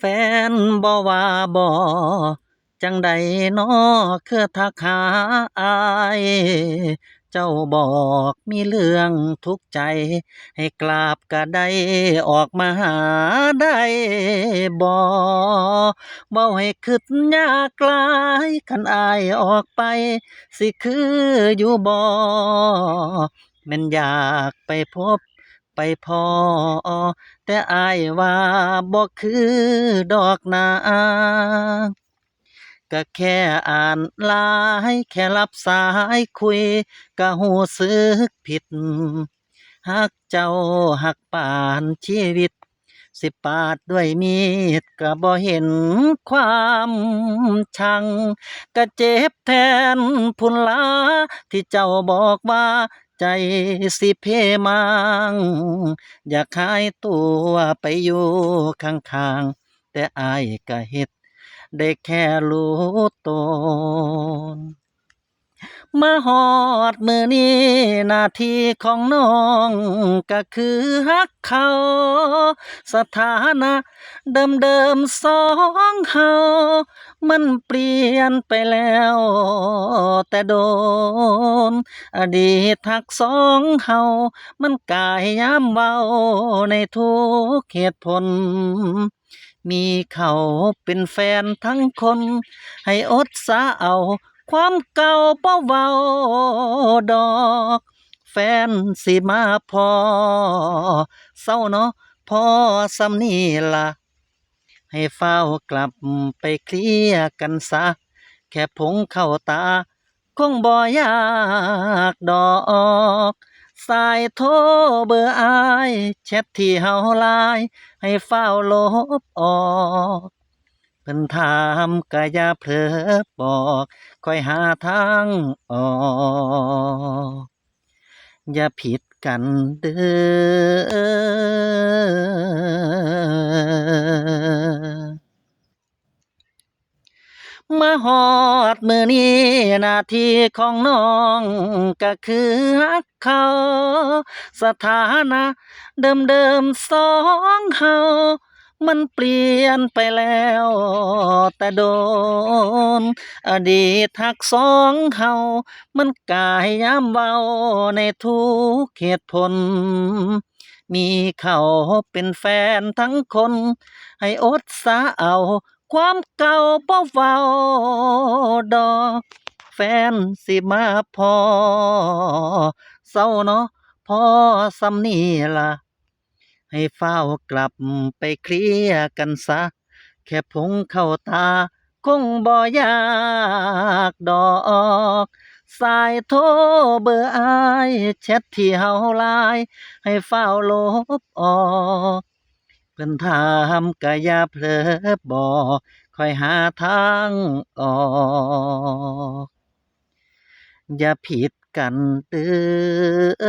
ฟนบ่ว่าบ่จังใดน้อคือทักหาอายเจ้าบอกมีเรื่องทุกข์ใจให้กราบก็ได้ออกมาหาได้บ่เว้าให้คิดยากหลายคันอายออกไปสิคืออยู่บ่แม่นอยากไปพบไปพ้อ แต่อายว่าบ่คือดอกนาก็แค่อ่านไลน์แค่รับสายคุยก็รู้สึกผิดฮักเจ้าฮักปานชีวิตสิปาดด้วยมีดก็บ่เห็นความชังก็เจ็บแทนพุ่นลาที่เจ้าบอกว่าใจสิเพมัง อยากหายตัวไปอยู่ข้างๆแต่อายก็เฮ็ดได้แค่รู้ตน มาฮอดมื้อนี้หน้าที่ของน้องก็คือฮักเขาสถานะเดิมๆสองเฮามันเปลี่ยนไปแล้วแต่โดนอดีตฮักสองเฮามันกายยามเว้าในทุกเหตุผลมีเขาเป็นแฟนทั้งคนให้อดสาเอาความเก่าบ่เว้าดอกแฟนสิมาพอเศร้าเนาะพอสำนี้ล่ะให้เฝ้าวกลับไปเคลียร์กันซะแค่ผงเข้าตาคงบ่ยากดอกสายโทรเบอร์อายแชทที่เฮาไลน์ให้เฝ้าวลบออกเพิ่นถามก็อย่าเผลอบอกค่อยหาทางออกอย่าผิดกันเด้อ มาฮอดมื้อนี้หน้าที่ของน้องก็คือฮักเขาสถานะเดิมๆสองเฮามันเปลี่ยนไปแล้วแต่โดนอดีตฮักสองเฮามันกายยามเว้าในทุกเหตุผลมีเขาเป็นแฟนทั้งคนให้อดสาเอาความเก่าบ่เว้าดอกแฟนสิมาพอเศร้าเนาะพอสำนี้ล่ะให้ฟ้าวกลับไปเคลียร์กันซะแค่ผงเข้าตาคงบ่ยากดอกสายโทรเบอร์อายแชทที่เฮาไลน์ให้ฟ้าวลบออกเพิ่นถามก็อย่าเผลอบอกค่อยหาทางออกอย่าผิดกันเด้อ